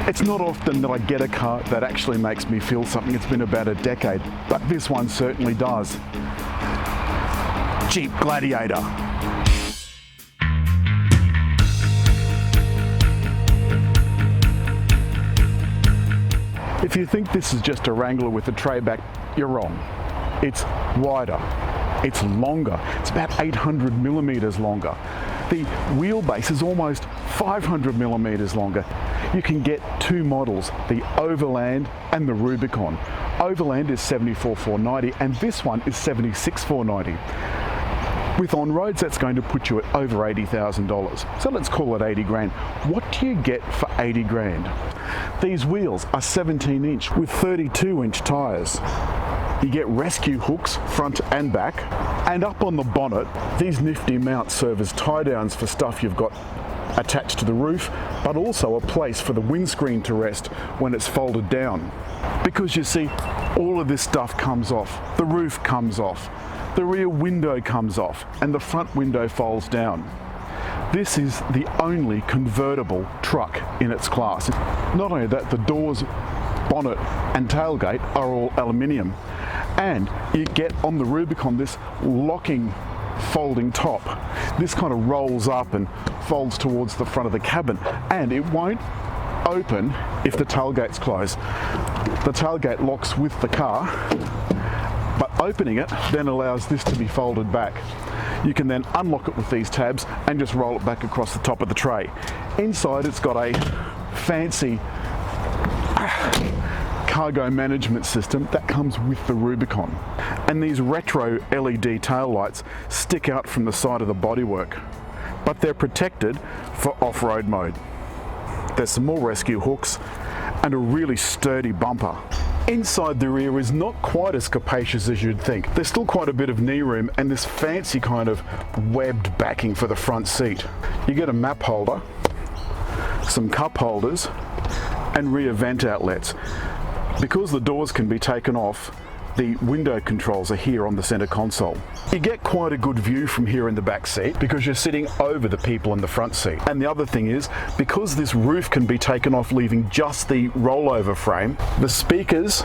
It's not often that I get a car that actually makes me feel something. It's been about a decade, but this one certainly does. Jeep Gladiator. If you think this is just a Wrangler with a tray back, you're wrong. It's wider, it's longer, it's about 800 millimeters longer. The wheelbase is almost 500 millimeters longer. You can get two models, the Overland and the Rubicon. Overland is 74,490 and this one is 76,490. With on-roads, that's going to put you at over $80,000. So let's call it 80 grand. What do you get for 80 grand? These wheels are 17 inch with 32 inch tires. You get rescue hooks front and back. And up on the bonnet, these nifty mounts serve as tie downs for stuff you've got attached to the roof, but also a place for the windscreen to rest when it's folded down. Because you see, all of this stuff comes off. The roof comes off. The rear window comes off and the front window folds down. This is the only convertible truck in its class. Not only that, the doors, bonnet and tailgate are all aluminium. And you get on the Rubicon this locking folding top. This kind of rolls up and folds towards the front of the cabin, and it won't open if the tailgate's closed. The tailgate locks with the car, but opening it then allows this to be folded back. You can then unlock it with these tabs and just roll it back across the top of the tray. Inside it's got a fancy cargo management system that comes with the Rubicon. And these retro LED taillights stick out from the side of the bodywork, but they're protected for off-road mode. There's some more rescue hooks and a really sturdy bumper. Inside the rear is not quite as capacious as you'd think. There's still quite a bit of knee room and this fancy kind of webbed backing for the front seat. You get a map holder, some cup holders, and rear vent outlets. Because the doors can be taken off, the window controls are here on the center console. You get quite a good view from here in the back seat because you're sitting over the people in the front seat. And the other thing is, because this roof can be taken off leaving just the rollover frame, the speakers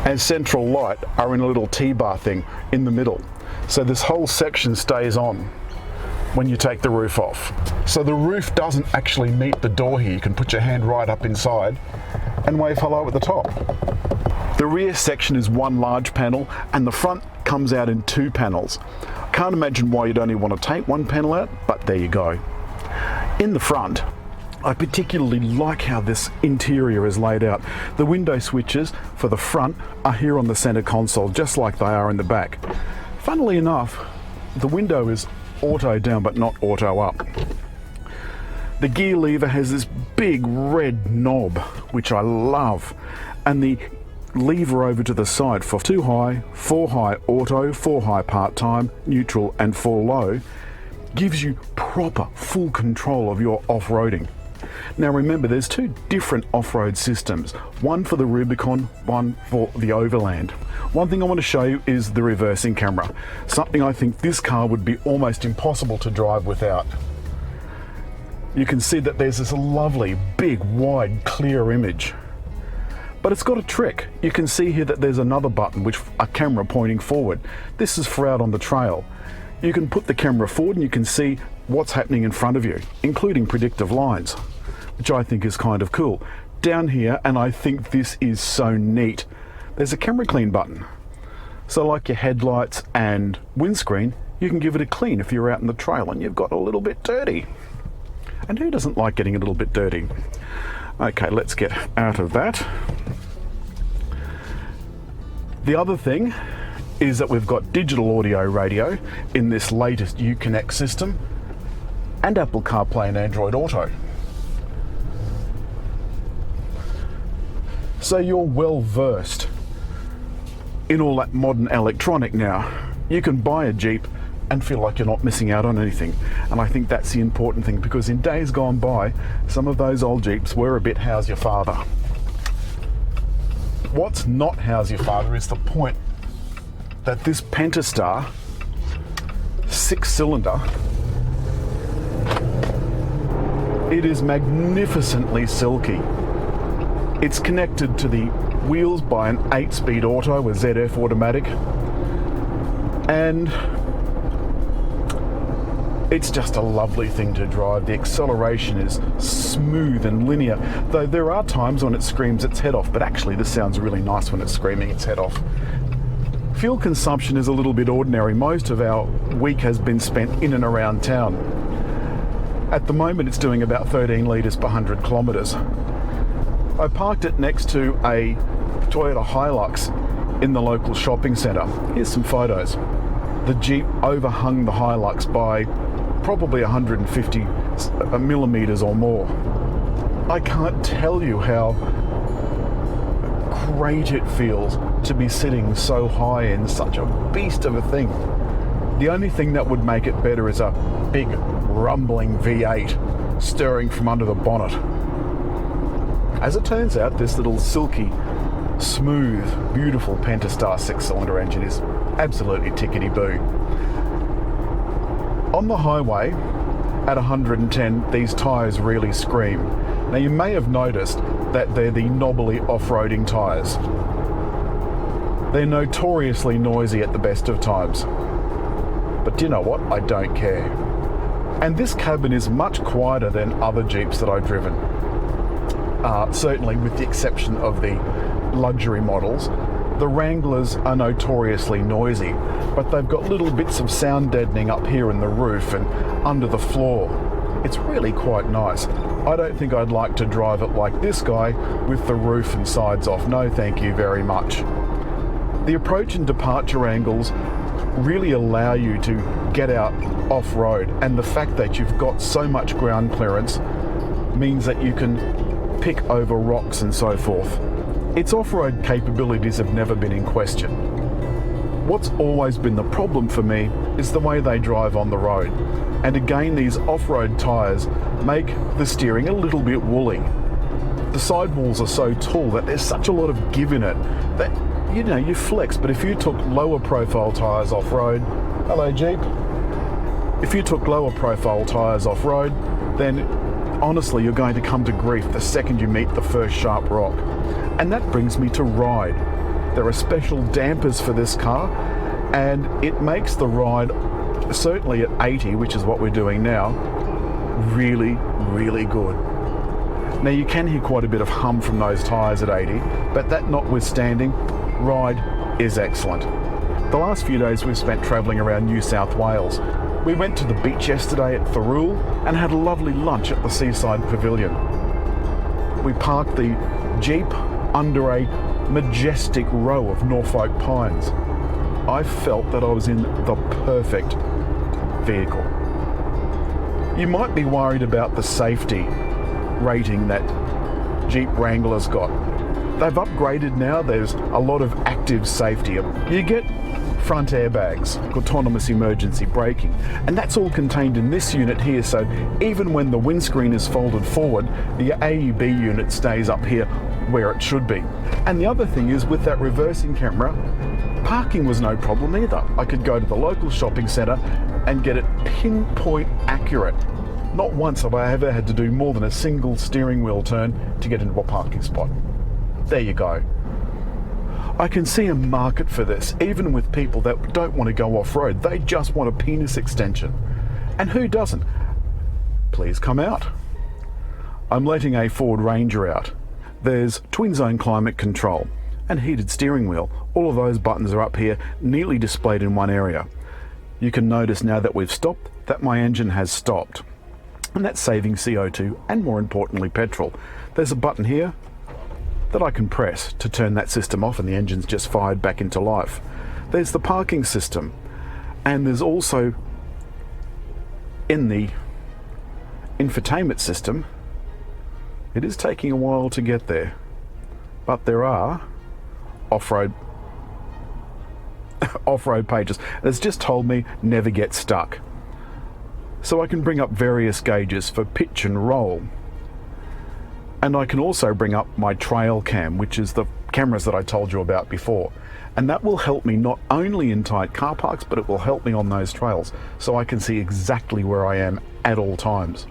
and central light are in a little T-bar thing in the middle. So this whole section stays on when you take the roof off. So the roof doesn't actually meet the door here. You can put your hand right up inside and wave hello at the top. The rear section is one large panel and the front comes out in two panels. I can't imagine why you'd only want to take one panel out, but there you go. In the front, I particularly like how this interior is laid out. The window switches for the front are here on the center console, just like they are in the back. Funnily enough, the window is auto down but not auto up. The gear lever has this big red knob, which I love, and the lever over to the side for 2 high, 4 high auto, 4 high part-time, neutral and 4 low gives you proper full control of your off-roading. Now remember, there's two different off-road systems, one for the Rubicon, one for the Overland. One thing I want to show you is the reversing camera, something I think this car would be almost impossible to drive without. You can see that there's this lovely, big, wide, clear image. But it's got a trick. You can see here that there's another button, which a camera pointing forward. This is for out on the trail. You can put the camera forward and you can see what's happening in front of you, including predictive lines, which I think is kind of cool. Down here, and I think this is so neat, there's a camera clean button. So like your headlights and windscreen, you can give it a clean if you're out in the trail and you've got a little bit dirty. And who doesn't like getting a little bit dirty? Okay, let's get out of that. The other thing is that we've got digital audio radio in this latest Uconnect system and Apple CarPlay and Android Auto. So you're well versed in all that modern electronic now. You can buy a Jeep and feel like you're not missing out on anything. And I think that's the important thing, because in days gone by, some of those old Jeeps were a bit how's your father. What's not how's your father is the point that this Pentastar 6-cylinder It is magnificently silky. It's connected to the wheels by an 8-speed auto with ZF automatic, and it's just a lovely thing to drive. The acceleration is smooth and linear, though there are times when it screams its head off, but actually this sounds really nice when it's screaming its head off. Fuel consumption is a little bit ordinary. Most of our week has been spent in and around town. At the moment it's doing about 13 litres per 100 kilometres. I parked it next to a Toyota Hilux in the local shopping centre. Here's some photos. The Jeep overhung the Hilux by probably 150 millimetres or more. I can't tell you how great it feels to be sitting so high in such a beast of a thing. The only thing that would make it better is a big rumbling V8 stirring from under the bonnet. As it turns out, this little silky, smooth, beautiful Pentastar 6-cylinder engine is absolutely tickety-boo. On the highway, at 110, these tyres really scream. Now you may have noticed that they're the knobbly off-roading tyres. They're notoriously noisy at the best of times. But do you know what? I don't care. And this cabin is much quieter than other Jeeps that I've driven. Certainly with the exception of the luxury models. The Wranglers are notoriously noisy, but they've got little bits of sound deadening up here in the roof and under the floor. It's really quite nice. I don't think I'd like to drive it like this guy with the roof and sides off. No, thank you very much. The approach and departure angles really allow you to get out off-road, and the fact that you've got so much ground clearance means that you can pick over rocks and so forth. Its off-road capabilities have never been in question. What's always been the problem for me is the way they drive on the road. And again, these off-road tyres make the steering a little bit woolly. The sidewalls are so tall that there's such a lot of give in it that, you know, you flex. But if you took lower profile tyres off-road, hello Jeep, if you took lower profile tyres off-road, then honestly you're going to come to grief the second you meet the first sharp rock. And that brings me to ride. There are special dampers for this car, and it makes the ride, certainly at 80, which is what we're doing now, really, really good. Now you can hear quite a bit of hum from those tyres at 80, but that notwithstanding, ride is excellent. The last few days we've spent travelling around New South Wales. We went to the beach yesterday at Thurrool and had a lovely lunch at the Seaside Pavilion. We parked the Jeep under a majestic row of Norfolk pines. I felt that I was in the perfect vehicle. You might be worried about the safety rating that Jeep Wrangler's got. They've upgraded now. There's a lot of active safety. You get front airbags, autonomous emergency braking, and that's all contained in this unit here, so even when the windscreen is folded forward, the AEB unit stays up here where it should be. And the other thing is, with that reversing camera, parking was no problem either. I could go to the local shopping centre and get it pinpoint accurate. Not once have I ever had to do more than a single steering wheel turn to get into a parking spot. There you go. I can see a market for this, even with people that don't want to go off-road. They just want a penis extension. And who doesn't? Please come out. I'm letting a Ford Ranger out. There's twin zone climate control and heated steering wheel. All of those buttons are up here, neatly displayed in one area. You can notice now that we've stopped that my engine has stopped. And that's saving CO2 and, more importantly, petrol. There's a button here that I can press to turn that system off and the engine's just fired back into life. There's the parking system, and there's also in the infotainment system, it is taking a while to get there, but there are off-road pages. It's just told me never get stuck. So I can bring up various gauges for pitch and roll. And I can also bring up my trail cam, which is the cameras that I told you about before. And that will help me not only in tight car parks, but it will help me on those trails, so I can see exactly where I am at all times.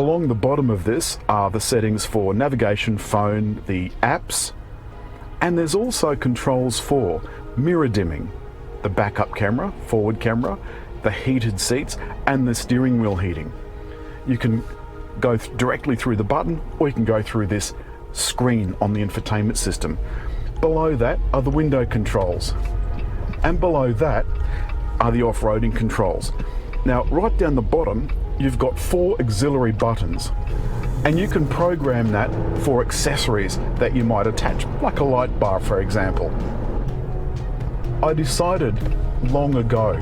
Along the bottom of this are the settings for navigation, phone, the apps, and there's also controls for mirror dimming, the backup camera, forward camera, the heated seats, and the steering wheel heating. You can go directly through the button, or you can go through this screen on the infotainment system. Below that are the window controls, and below that are the off-roading controls. Now, right down the bottom, you've got 4 auxiliary buttons, and you can program that for accessories that you might attach, like a light bar, for example. I decided long ago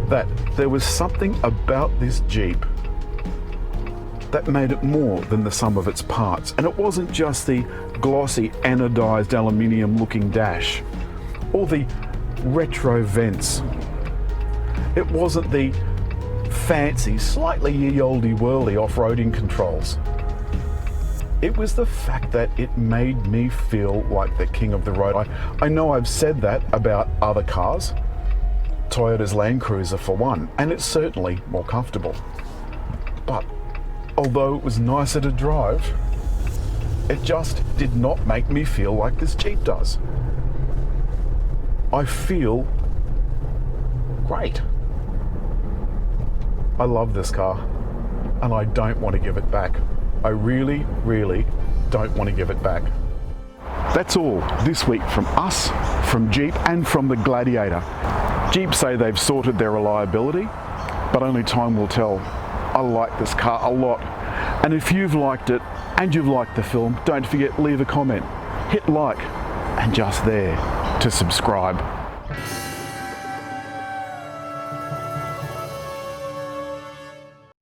that there was something about this Jeep that made it more than the sum of its parts, and it wasn't just the glossy anodized aluminium looking dash or the retro vents. It wasn't the fancy, slightly ye-olde-whirly off-roading controls. It was the fact that it made me feel like the king of the road. I know I've said that about other cars, Toyota's Land Cruiser for one, and it's certainly more comfortable. But although it was nicer to drive, it just did not make me feel like this Jeep does. I feel great. I love this car, and I don't want to give it back. I really, really don't want to give it back. That's all this week from us, from Jeep, and from the Gladiator. Jeep say they've sorted their reliability, but only time will tell. I like this car a lot, and if you've liked it and you've liked the film, don't forget, leave a comment, hit like, and just there to subscribe.